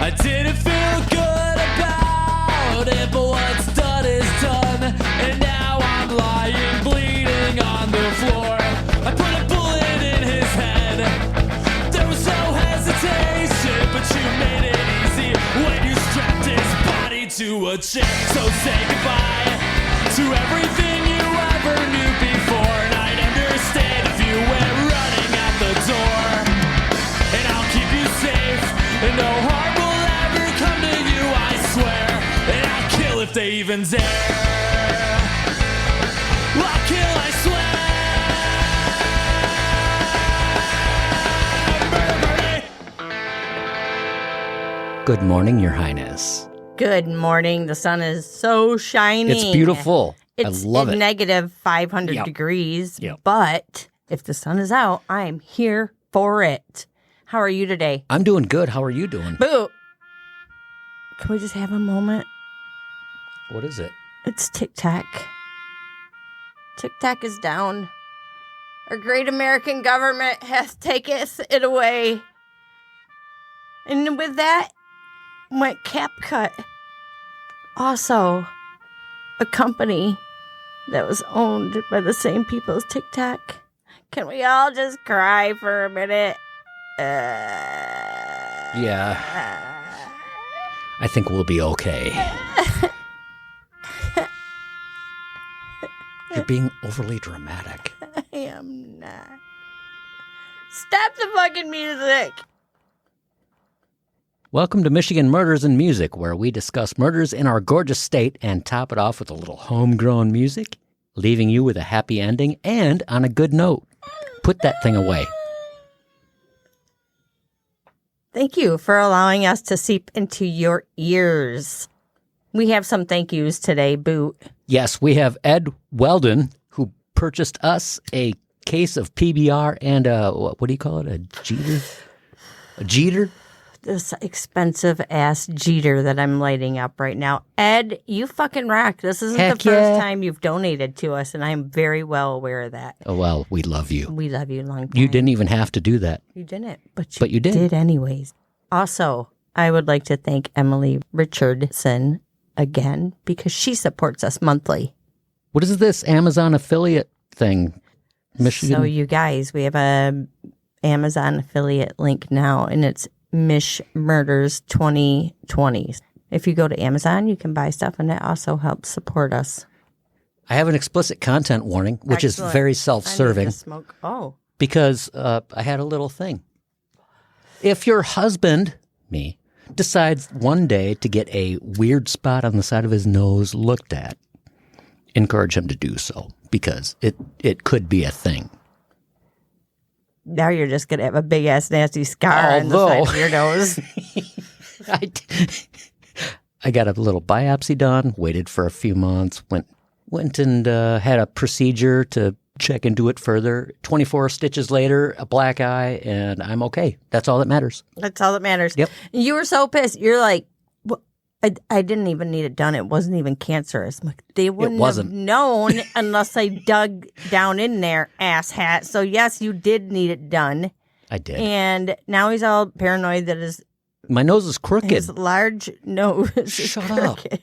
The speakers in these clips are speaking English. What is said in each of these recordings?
I didn't feel good about it, but what's done is done. And now I'm lying bleeding on the floor. I put a bullet in his head. There was no hesitation, but you made it easy when you strapped his body to a chair. So say goodbye to everything you ever knew before, and I'd understand if you went running out the door. And I'll keep you safe, and no harm will ever come to you, I swear. And I'll kill if they even dare. I'll kill, I swear. Good morning, Your Highness. Good morning. The sun is so shining. It's beautiful. It's I love it. negative 500 Yep. degrees, Yep. but if the sun is out, I'm here for it. How are you today? I'm doing good. How are you doing? Boo! Can we just have a moment? What is it? It's TikTok. TikTok is down. Our great American government has taken it away. And with that went CapCut. Also, a company that was owned by the same people as TikTok. Can we all just cry for a minute? Yeah. I think we'll be okay. You're being overly dramatic. I am not. Stop the fucking music. Welcome to Michigan Murders and Music, where we discuss murders in our gorgeous state and top it off with a little homegrown music, leaving you with a happy ending and on a good note. Put that thing away. Thank you for allowing us to seep into your ears. We have some thank yous today, Boot. Yes, we have Ed Weldon, who purchased us a case of PBR and what do you call it? A Jeter? A Jeter? This expensive ass Jeter that I'm lighting up right now. Ed, you fucking rock. This isn't Heck the first yeah. time you've donated to us, and I'm very well aware of that. Oh, well, we love you. We love you long time. You didn't even have to do that. You didn't, but you did. did anyways. Also, I would like to thank Emily Richardson again because she supports us monthly. What is this Amazon affiliate thing? Michigan? So you guys, we have a Amazon affiliate link now, and it's Mish Murders 2020. If you go to Amazon, you can buy stuff, and that also helps support us. I have an explicit content warning, which Excellent. is very I self-serving, need to smoke. Oh, because I had a little thing. If your husband, me, decides one day to get a weird spot on the side of his nose looked at, encourage him to do so, because it could be a thing. now you're just going to have a big-ass nasty scar on the side of your nose. I got a little biopsy done, waited for a few months, went and had a procedure to check into it further. 24 stitches later, a black eye, and I'm okay. That's all that matters. That's all that matters. Yep. You were so pissed. You're like, well, I didn't even need it done. It wasn't even cancerous. I'm like, they wouldn't have known unless I dug down in there, asshat. So, yes, you did need it done. I did. And now he's all paranoid that My nose is crooked. his large nose is Shut up. crooked.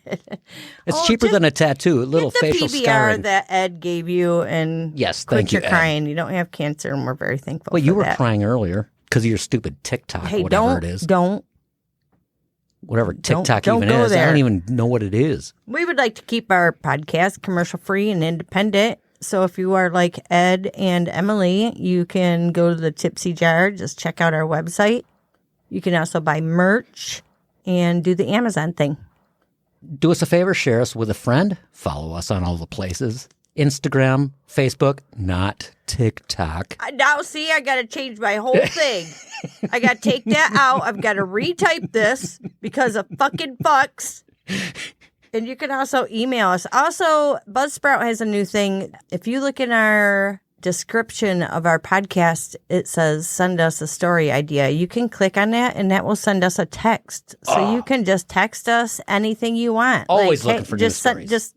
It's cheaper than a tattoo, a little Get the facial PBR scarring. that Ed gave you and Yes, quit thank you, your Ed. crying. You don't have cancer, and we're very thankful Well, for you were that. crying earlier because of your stupid TikTok, Hey, whatever it is. don't. Whatever TikTok don't even go is. I there. don't even know what it is. We would like to keep our podcast commercial-free and independent. So if you are like Ed and Emily, you can go to the Tipsy Jar. Just check out our website. You can also buy merch and do the Amazon thing. Do us a favor, share us with a friend. Follow us on all the places. Instagram, Facebook, not TikTok. Now, see, I got to change my whole thing. I got to take that out. I've got to retype this because of fucking fucks. And you can also email us. Also, Buzzsprout has a new thing. If you look in our description of our podcast, it says send us a story idea. You can click on that and that will send us a text. So you can just text us anything you want. Always looking for new stories. Just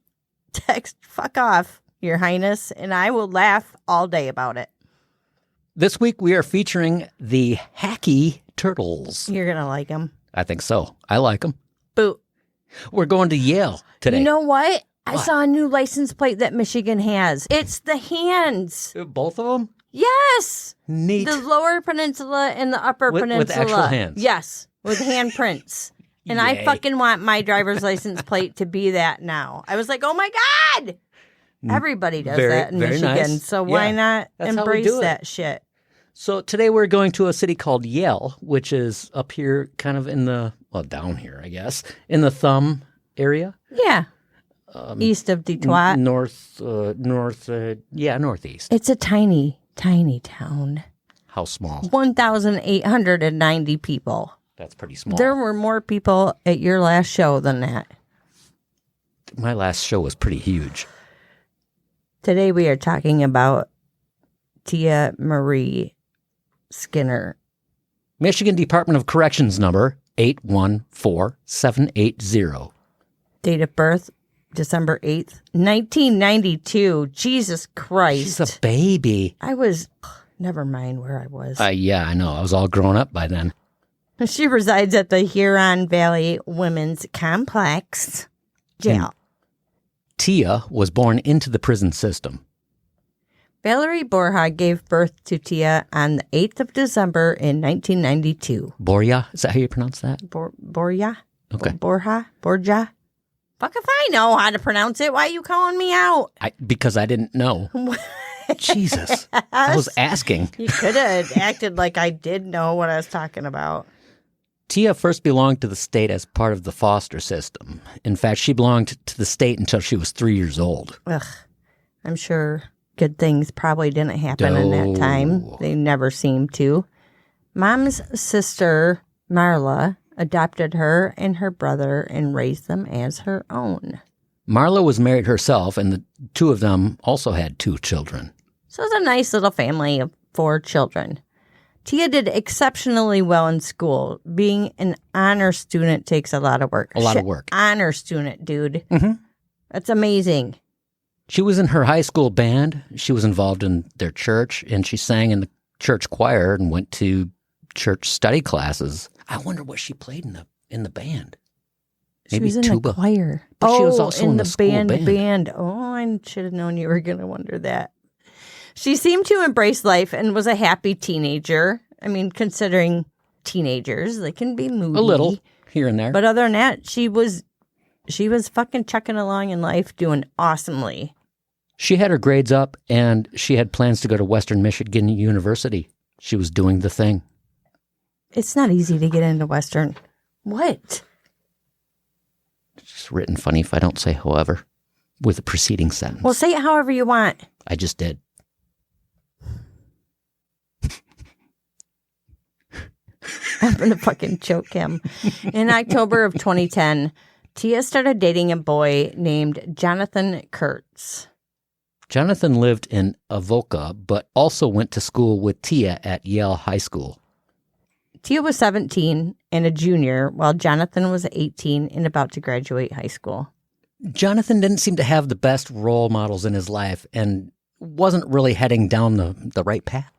text fuck off, Your Highness, and I will laugh all day about it. This week we are featuring the Hacky Turtles. You're going to like them. I think so. I like them. Boot. We're going to Yale today. You know what? I What? saw a new license plate that Michigan has. It's the hands. Both of them? Yes. Neat. The lower peninsula and the upper peninsula. With actual hands? Yes, with handprints. And I Yay. fucking want my driver's license plate to be that now. I was like, oh my God. Everybody does that in Michigan. Nice. So why Yeah, not that's how we embrace do it. that shit? So today we're going to a city called Yale, which is up here kind of in the, well, down here, I guess, in the thumb area. Yeah. East of Detroit. Northeast. It's a tiny, tiny town. How small? 1,890 people. That's pretty small. There were more people at your last show than that. My last show was pretty huge. Today we are talking about Tia Marie Skinner. Michigan Department of Corrections number 814780. Date of birth, December 8th, 1992. Jesus Christ. She's a baby. I was, never mind where I was. Yeah, I know. I was all grown up by then. She resides at the Huron Valley Women's Complex Jail. Tia was born into the prison system. Valerie Borja gave birth to Tia on the 8th of December in 1992. Borja? Is that how you pronounce that? Borja? Okay. Borja? Fuck if I know how to pronounce it. Why are you calling me out? Because I didn't know. Jesus. I was asking. You could have acted like I did know what I was talking about. Tia first belonged to the state as part of the foster system. In fact, she belonged to the state until she was 3 years old. Ugh. I'm sure good things probably didn't happen in that time. They never seemed to. Mom's sister, Marla, adopted her and her brother and raised them as her own. Marla was married herself, and the two of them also had 2 children. So it's a nice little family of 4 children. Tia did exceptionally well in school. Being an honor student takes a lot of work. A lot of work. Honor student, dude. Mm-hmm. That's amazing. She was in her high school band. She was involved in their church, and she sang in the church choir and went to church study classes. I wonder what she played in the band. She Maybe was in tuba. the choir. But she was also in the school band. Oh, I should have known you were going to wonder that. She seemed to embrace life and was a happy teenager. I mean, considering teenagers, they can be moody. A little here and there. But other than that, she was fucking chucking along in life, doing awesomely. She had her grades up, and she had plans to go to Western Michigan University. She was doing the thing. It's not easy to get into Western. What? It's just written funny if I don't say however with the preceding sentence. Well, say it however you want. I just did. I'm going to fucking choke him. In October of 2010, Tia started dating a boy named Jonathan Kurtz. Jonathan lived in Avoca, but also went to school with Tia at Yale High School. Tia was 17 and a junior, while Jonathan was 18 and about to graduate high school. Jonathan didn't seem to have the best role models in his life and wasn't really heading down the right path.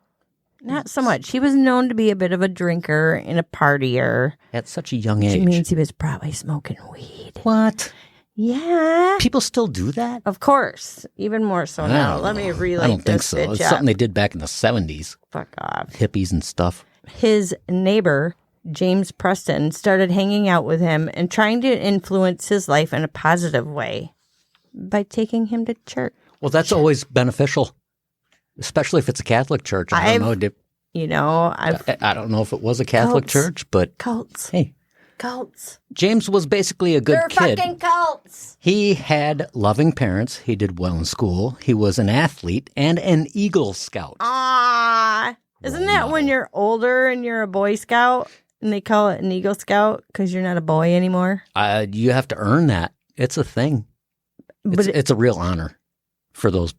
Not so much. He was known to be a bit of a drinker and a partier. At such a young Which age. means he was probably smoking weed. What? Yeah. People still do that? Of course. Even more so now. Let me relate I don't think this so. bitch It's up. something they did back in the 70s. Fuck off. Hippies and stuff. His neighbor, James Preston, started hanging out with him and trying to influence his life in a positive way by taking him to church. Well, that's always beneficial, especially if it's a Catholic church. I don't know. I don't know if it was a Catholic Cults. church, but Cults. hey, Cults. James was basically a good They're kid. fucking cults. He had loving parents. He did well in school. He was an athlete and an Eagle Scout. Ah. Isn't that when you're older and you're a Boy Scout and they call it an Eagle Scout because you're not a boy anymore? You have to earn that. It's a thing. It's a real honor for those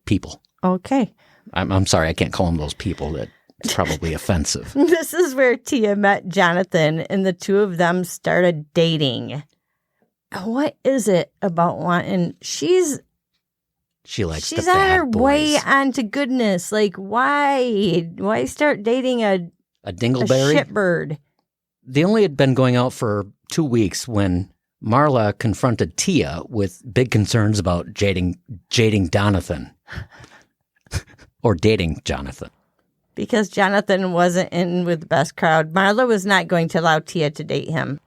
people. Okay. I'm sorry, I can't call them those people. That's probably offensive. This is where Tia met Jonathan and the two of them started dating. What is it about wanting... She's likes the on bad her boys. way onto goodness. Like, why? Why start dating a Dingleberry? shitbird? They only had been going out for 2 weeks when Marla confronted Tia with big concerns about jading Jonathan. Or dating Jonathan. Because Jonathan wasn't in with the best crowd, Marla was not going to allow Tia to date him.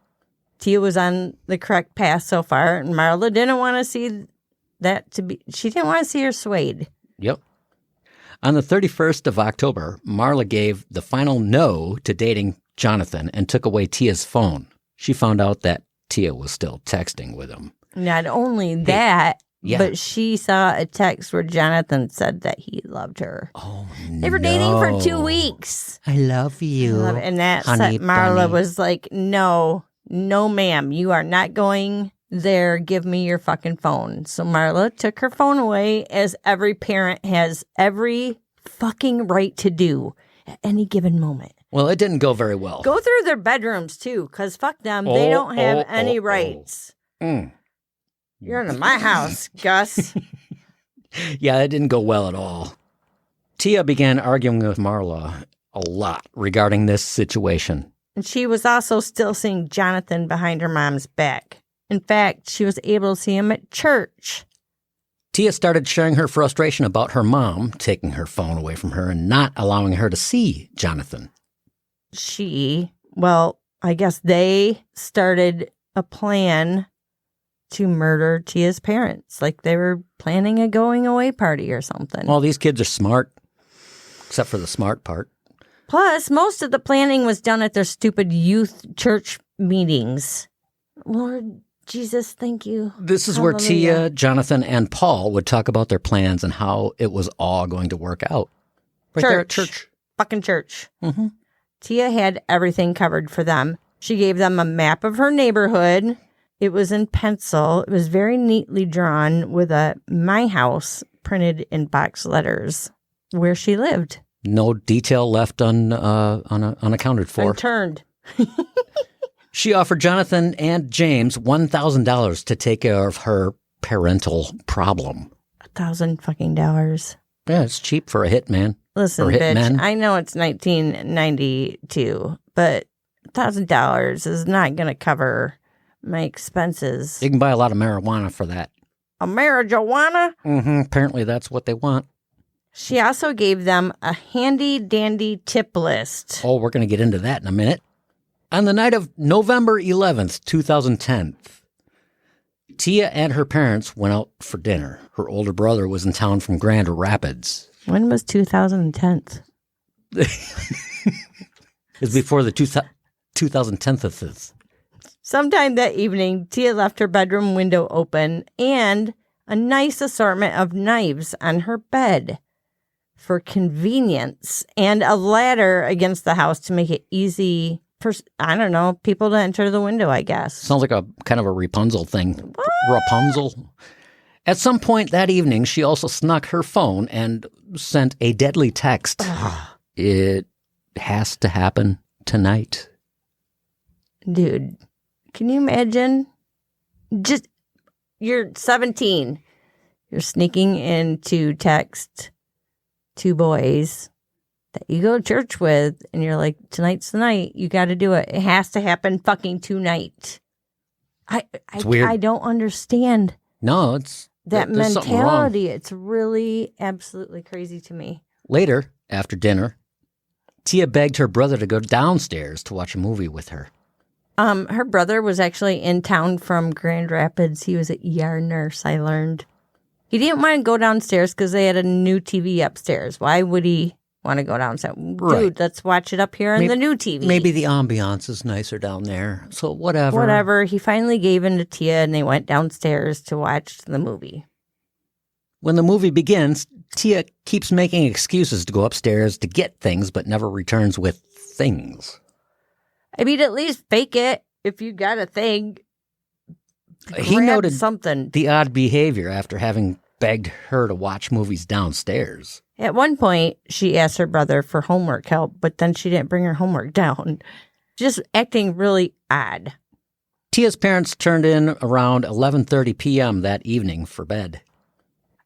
Tia was on the correct path so far, and Marla didn't want to see that she didn't want to see her swayed. Yep. On the 31st of October, Marla gave the final no to dating Jonathan and took away Tia's phone. She found out that Tia was still texting with him. Not only that, yeah. but she saw a text where Jonathan said that he loved her. Oh, They were dating for 2 weeks. I love you. And that honey Marla bunny. was like, no, ma'am, you are not going there. Give me your fucking phone. So Marla took her phone away, as every parent has every fucking right to do at any given moment. Well, it didn't go very well. Go through their bedrooms, too, because fuck them. They don't have any rights. You're in my house, Gus. Yeah, it didn't go well at all. Tia began arguing with Marla a lot regarding this situation. And she was also still seeing Jonathan behind her mom's back. In fact, she was able to see him at church. Tia started sharing her frustration about her mom taking her phone away from her and not allowing her to see Jonathan. I guess they started a plan to murder Tia's parents. Like they were planning a going away party or something. Well, these kids are smart, except for the smart part. Plus, most of the planning was done at their stupid youth church meetings. Lord Jesus, thank you. This is where Tia, Jonathan, and Paul would talk about their plans and how it was all going to work out. Right there at church. Fucking church. Mm-hmm. Tia had everything covered for them. She gave them a map of her neighborhood. It was in pencil. It was very neatly drawn with a "My House" printed in box letters where she lived. No detail left unaccounted for. Unturned. She offered Jonathan and James $1,000 to take care of her parental problem. $1,000 fucking dollars. Yeah, it's cheap for a hitman. Listen, or bitch, hitmen. I know it's 1992, but $1,000 is not going to cover my expenses. You can buy a lot of marijuana for that. A marijuana? Mm-hmm. Apparently that's what they want. She also gave them a handy-dandy tip list. Oh, we're going to get into that in a minute. On the night of November 11th, 2010, Tia and her parents went out for dinner. Her older brother was in town from Grand Rapids. When was 2010? It's before the 2010th. Sometime that evening, Tia left her bedroom window open and a nice assortment of knives on her bed for convenience and a ladder against the house to make it easy for, people to enter the window, I guess. Sounds like a kind of a Rapunzel thing. What? Rapunzel. At some point that evening, she also snuck her phone and sent a deadly text. It has to happen tonight. Dude, can you imagine? Just, you're 17. You're sneaking in to text two boys that you go to church with, and you're like, tonight's the night. You got to do it. It has to happen fucking tonight. It's weird. I don't understand. No, it's that there's mentality. It's really absolutely crazy to me. Later, after dinner, Tia begged her brother to go downstairs to watch a movie with her. Her brother was actually in town from Grand Rapids. He was an ER nurse, I learned. He didn't want to go downstairs because they had a new TV upstairs. Why would he want to go downstairs? Right. Dude, let's watch it up here on the new TV. Maybe the ambiance is nicer down there. So whatever. Whatever. He finally gave in to Tia, and they went downstairs to watch the movie. When the movie begins, Tia keeps making excuses to go upstairs to get things, but never returns with things. I mean, at least fake it if you got a thing. He Grab noted something. the odd behavior after having begged her to watch movies downstairs. At one point, she asked her brother for homework help, but then she didn't bring her homework down. Just acting really odd. Tia's parents turned in around 11:30 p.m. that evening for bed.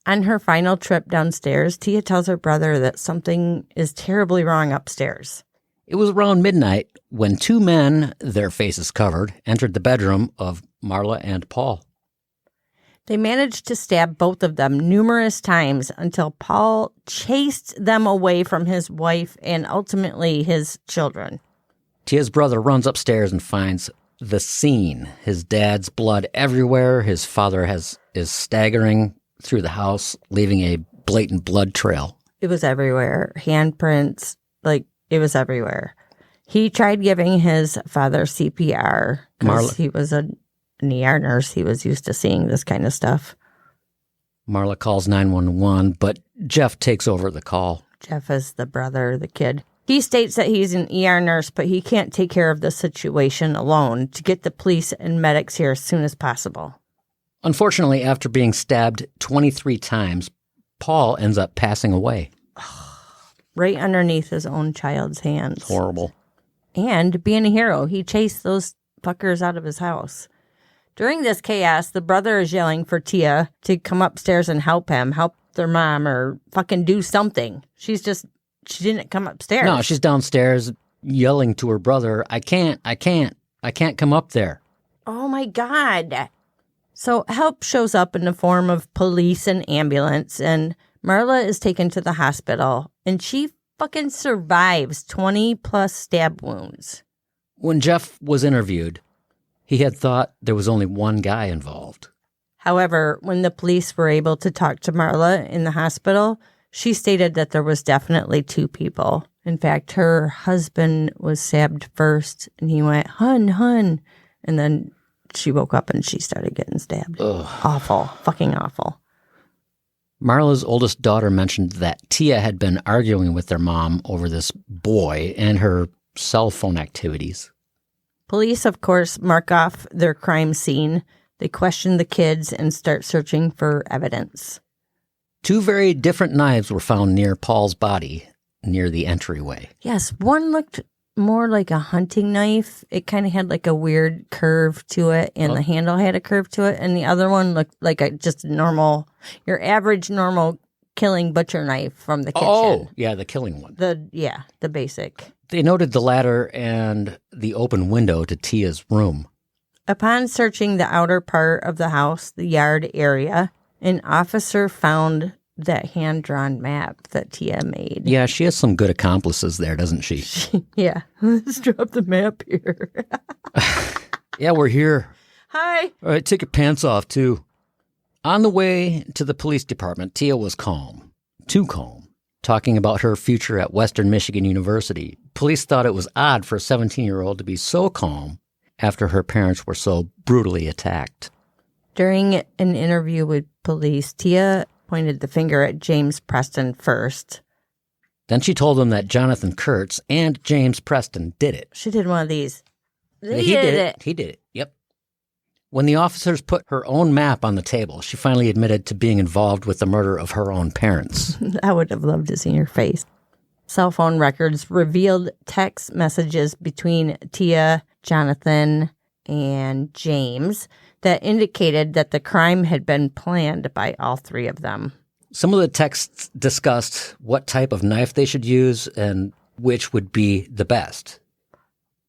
On her final trip downstairs, Tia tells her brother that something is terribly wrong upstairs. It was around midnight when two men, their faces covered, entered the bedroom of Marla and Paul. They managed to stab both of them numerous times until Paul chased them away from his wife and ultimately his children. Tia's brother runs upstairs and finds the scene. His dad's blood everywhere. His father is staggering through the house, leaving a blatant blood trail. It was everywhere. Handprints, it was everywhere. He tried giving his father CPR because he was an ER nurse. He was used to seeing this kind of stuff. Marla calls 911, but Jeff takes over the call. Jeff is the brother, the kid. He states that he's an ER nurse, but he can't take care of the situation alone to get the police and medics here as soon as possible. Unfortunately, after being stabbed 23 times, Paul ends up passing away. Right underneath his own child's hands. It's horrible. And being a hero, he chased those fuckers out of his house. During this chaos, the brother is yelling for Tia to come upstairs and help their mom, or fucking do something. She didn't come upstairs. No, she's downstairs yelling to her brother, I can't come up there. Oh my God. So help shows up in the form of police and ambulance, and Marla is taken to the hospital, and she fucking survives 20 plus stab wounds. When Jeff was interviewed, he had thought there was only one guy involved. However, when the police were able to talk to Marla in the hospital, she stated that there was definitely two people. In fact, her husband was stabbed first, and he went, hun, and then she woke up and she started getting stabbed. Ugh. Awful. Fucking awful. Marla's oldest daughter mentioned that Tia had been arguing with their mom over this boy and her cell phone activities. Police, of course, mark off their crime scene. They question the kids and start searching for evidence. Two very different knives were found near Paul's body, near the entryway. Yes, one looked more like a hunting knife. It kind of had like a weird curve to it, and the handle had a curve to it. And the other one looked like your average normal killing butcher knife from the kitchen. Oh, yeah, the killing one. The basic. They noted the ladder and the open window to Tia's room. Upon searching the outer part of the house, the yard area, an officer found that hand-drawn map that Tia made. Yeah, she has some good accomplices there, doesn't she? Yeah. Let's drop the map here. Yeah, we're here. Hi. All right, take your pants off, too. On the way to the police department, Tia was calm. Too calm. Talking about her future at Western Michigan University. Police thought it was odd for a 17-year-old to be so calm after her parents were so brutally attacked. During an interview with police, Tia pointed the finger at James Preston first. Then she told them that Jonathan Kurtz and James Preston did it. She did one of these. He did it. He did it. Yep. When the officers put her own map on the table, she finally admitted to being involved with the murder of her own parents. I would have loved to see your face. Cell phone records revealed text messages between Tia, Jonathan, and James that indicated that the crime had been planned by all three of them. Some of the texts discussed what type of knife they should use and which would be the best.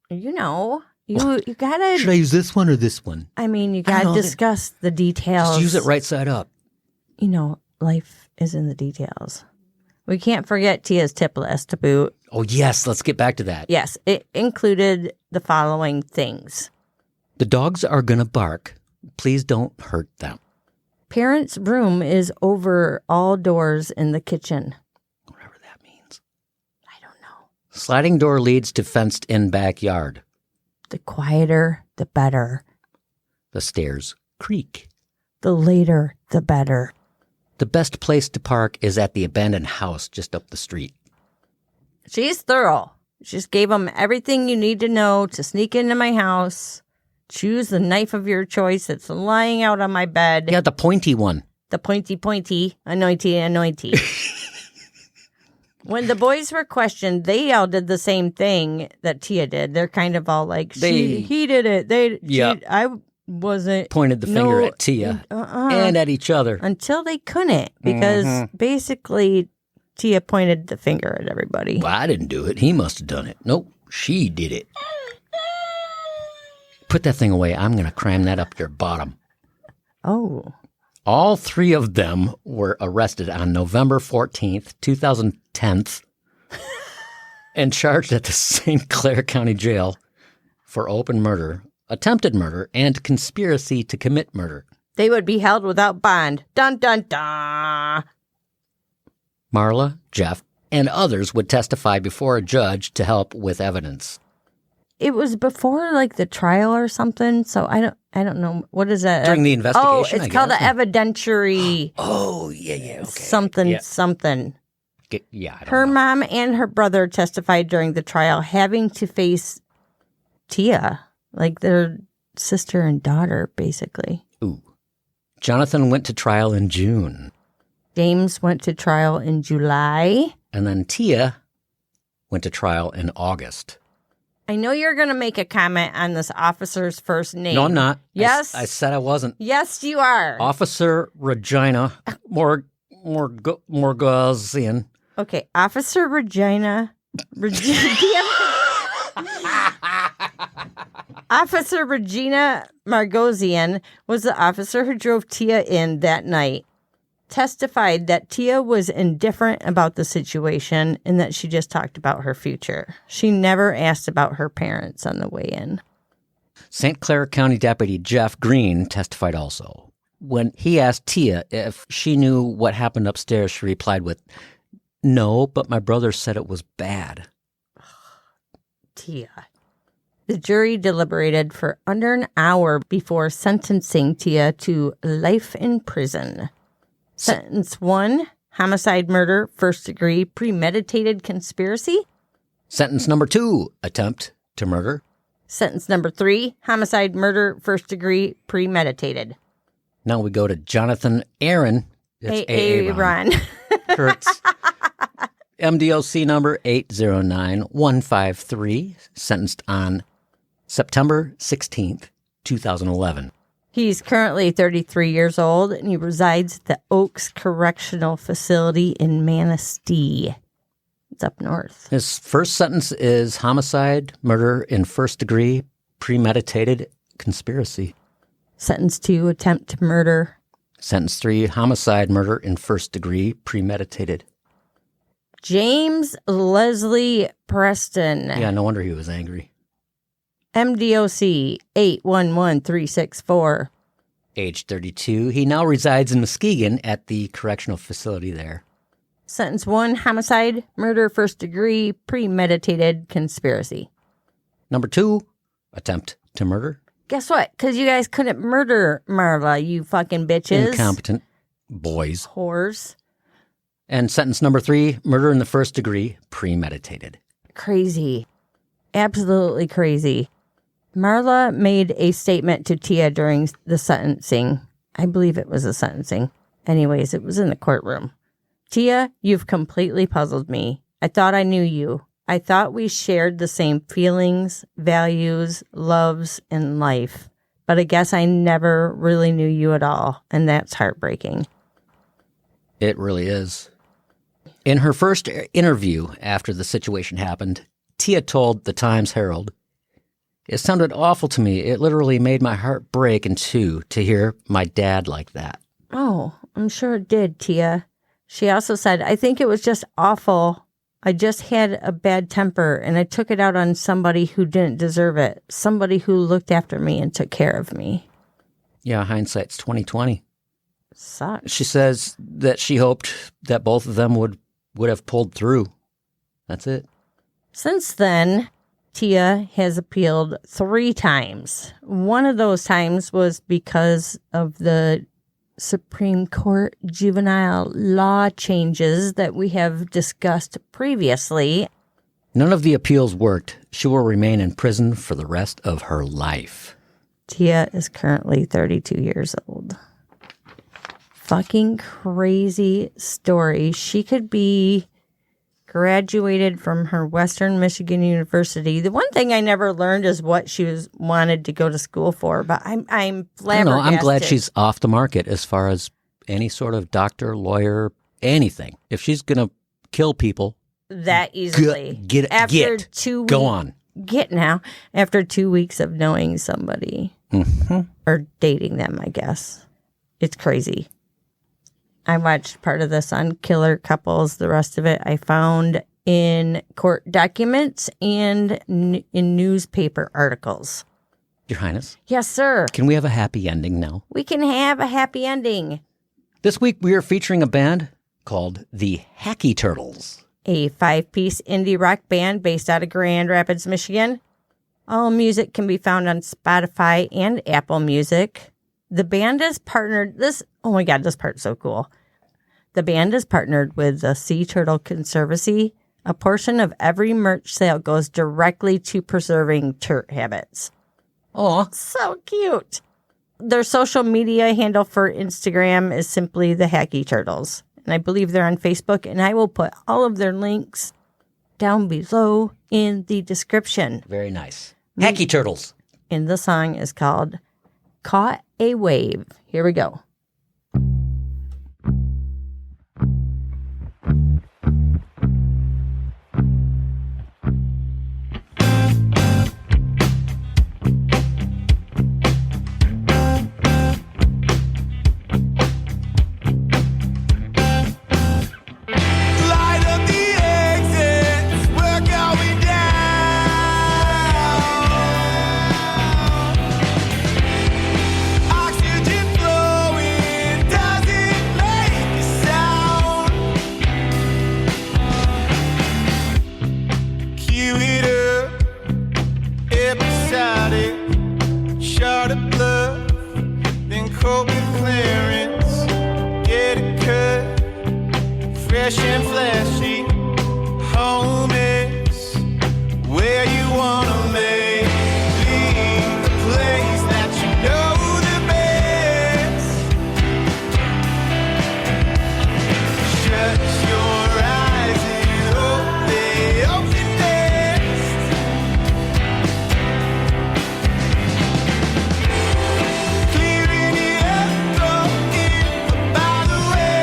You know, you gotta... Should I use this one or this one? I mean, you gotta discuss the details. Just use it right side up. You know, life is in the details. We can't forget Tia's tip list to boot. Oh, yes. Let's get back to that. Yes, it included the following things. The dogs are going to bark. Please don't hurt them. Parents' room is over all doors in the kitchen. Whatever that means. I don't know. Sliding door leads to fenced-in backyard. The quieter, the better. The stairs creak. The later, the better. The best place to park is at the abandoned house just up the street. She's thorough. She just gave them everything you need to know to sneak into my house. Choose the knife of your choice that's lying out on my bed. Yeah, the pointy one. The pointy, anointy. When the boys were questioned, they all did the same thing that Tia did. They're kind of all like, he did it. I wasn't. Pointed the finger at Tia and at each other. Until they couldn't, because basically Tia pointed the finger at everybody. Well, I didn't do it. He must have done it. Nope. She did it. Put that thing away. I'm going to cram that up your bottom. Oh. All three of them were arrested on November 14th, 2010, and charged at the St. Clair County Jail for open murder, attempted murder, and conspiracy to commit murder. They would be held without bond. Dun, dun, dun. Marla, Jeff, and others would testify before a judge to help with evidence. It was before like the trial or something, so I don't know. What is that? During the investigation, Oh, it's I called guess. an evidentiary Oh, yeah, okay. something. Yeah, I don't Her know. mom and her brother testified during the trial, having to face Tia, like their sister and daughter, basically. Ooh. Jonathan went to trial in June. James went to trial in July. And then Tia went to trial in August. I know you're going to make a comment on this officer's first name. No, I'm not. Yes? I said I wasn't. Yes, you are. Officer Regina Morgazian. Okay, Officer Regina. Officer Regina Margosian was the officer who drove Tia in that night. Testified that Tia was indifferent about the situation and that she just talked about her future. She never asked about her parents on the way in. St. Clair County Deputy Jeff Green testified also. When he asked Tia if she knew what happened upstairs, she replied with, "No, but my brother said it was bad." Tia. The jury deliberated for under an hour before sentencing Tia to life in prison. Sentence 1, homicide, murder, first degree, premeditated conspiracy. Sentence number 2, attempt to murder. Sentence number 3, homicide, murder, first degree, premeditated. Now we go to Jonathan Aaron. It's Aaron. Kurtz. MDOC number 809153, sentenced on September 16th, 2011. He's currently 33 years old, and he resides at the Oaks Correctional Facility in Manistee. It's up north. His first sentence is homicide, murder in first degree, premeditated conspiracy. Sentence 2, attempt to murder. Sentence 3, homicide, murder in first degree, premeditated. James Leslie Preston. Yeah, no wonder he was angry. MDOC 811364. Age 32. He now resides in Muskegon at the correctional facility there. Sentence 1, homicide, murder, first degree, premeditated conspiracy. Number 2, attempt to murder. Guess what? Because you guys couldn't murder Marla, you fucking bitches. Incompetent boys. Whores. And sentence number 3, murder in the first degree, premeditated. Crazy. Absolutely crazy. Marla made a statement to Tia during the sentencing. I believe it was a sentencing. Anyways, it was in the courtroom. Tia, you've completely puzzled me. I thought I knew you. I thought we shared the same feelings, values, loves, and life. But I guess I never really knew you at all, and that's heartbreaking. It really is. In her first interview after the situation happened, Tia told the Times-Herald, "It sounded awful to me. It literally made my heart break in two to hear my dad like that." Oh, I'm sure it did, Tia. She also said, "I think it was just awful. I just had a bad temper and I took it out on somebody who didn't deserve it. Somebody who looked after me and took care of me." Yeah, hindsight's 2020. Sucks. She says that she hoped that both of them would have pulled through. That's it. Since then, Tia has appealed 3 times. One of those times was because of the Supreme Court juvenile law changes that we have discussed previously. None of the appeals worked. She will remain in prison for the rest of her life. Tia is currently 32 years old. Fucking crazy story. She could be graduated from her Western Michigan University. The one thing I never learned is what she wanted to go to school for, but I'm flabbergasted. No, I'm glad she's off the market as far as any sort of doctor, lawyer, anything. If she's going to kill people, that easily. Get. After 2 weeks. Go on. Get now. After 2 weeks of knowing somebody or dating them, I guess. It's crazy. I watched part of this on Killer Couples. The rest of it I found in court documents and in newspaper articles. Your Highness. Yes, sir. Can we have a happy ending now? We can have a happy ending. This week we are featuring a band called the Hacky Turtles. A 5-piece indie rock band based out of Grand Rapids, Michigan. All music can be found on Spotify and Apple Music. The band is partnered, oh my God, this part's so cool. The band is partnered with the Sea Turtle Conservancy. A portion of every merch sale goes directly to preserving turt habits. Aw. So cute. Their social media handle for Instagram is simply the Hacky Turtles. And I believe they're on Facebook, and I will put all of their links down below in the description. Very nice. Hacky Turtles. And the song is called Caught a Wave. Here we go. Light up the exits, we're going down. Oxygen flowing doesn't make a sound. Cue it up, episodic, shot of bluff, then coat with clearance, get it cut. Fresh and flashy, home is where you wanna make the place that you know the best. Shut your eyes and hope they open next. Clearing it up, throwing by the way.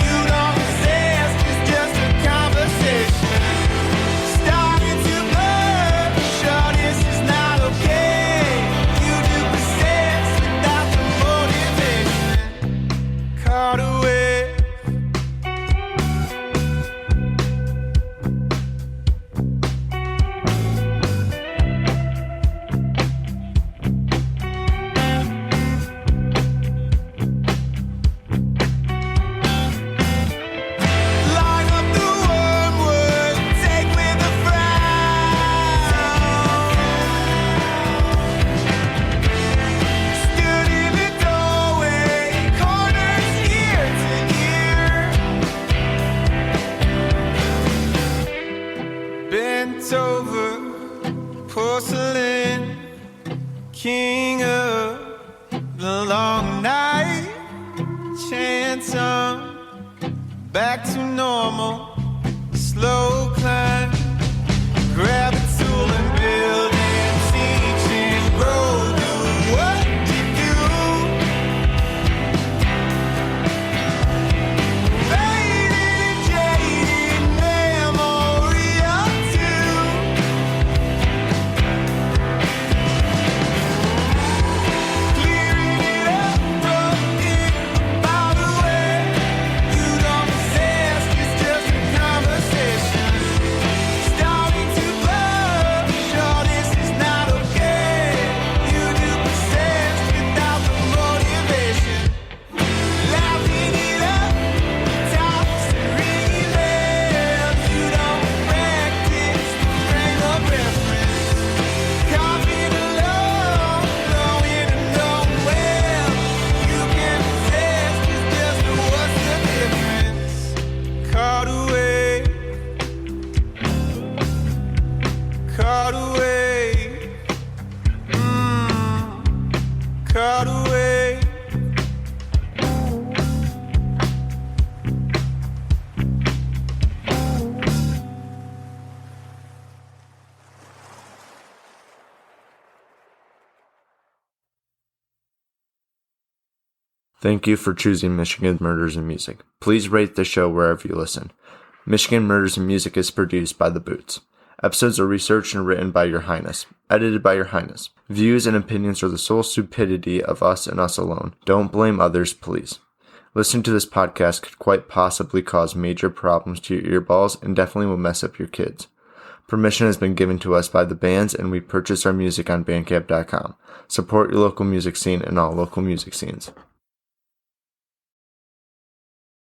You don't resist, it's just a conversation. Starting to blur, sure this is not okay. You do persist without the motivation. Caught away. Line up the wormwood, take with a frown. Stood in the doorway, corners ear to ear. Bent over, porcelain, king of the long night. Chance on. Back to normal, slow climb. Grab a tool and build and teach and grow. Do what you do. Faded and jaded memory of two. Clearing it up, throwing by the way. You don't resist, it's just a conversation. Starting to blur, sure this is not okay. You do persist without the motivation. Laughing it up, tops and ringing bells. You don't practice the frame of reference. Coughing alone, going to nowhere. You can resist, it's just what's the difference? Caught away, caught away, caught away. Thank you for choosing Michigan Murders and Music. Please rate the show wherever you listen. Michigan Murders and Music is produced by The Boots. Episodes are researched and written by Your Highness. Edited by Your Highness. Views and opinions are the sole stupidity of us and us alone. Don't blame others, please. Listening to this podcast could quite possibly cause major problems to your earballs and definitely will mess up your kids. Permission has been given to us by the bands, and we purchase our music on Bandcamp.com. Support your local music scene and all local music scenes.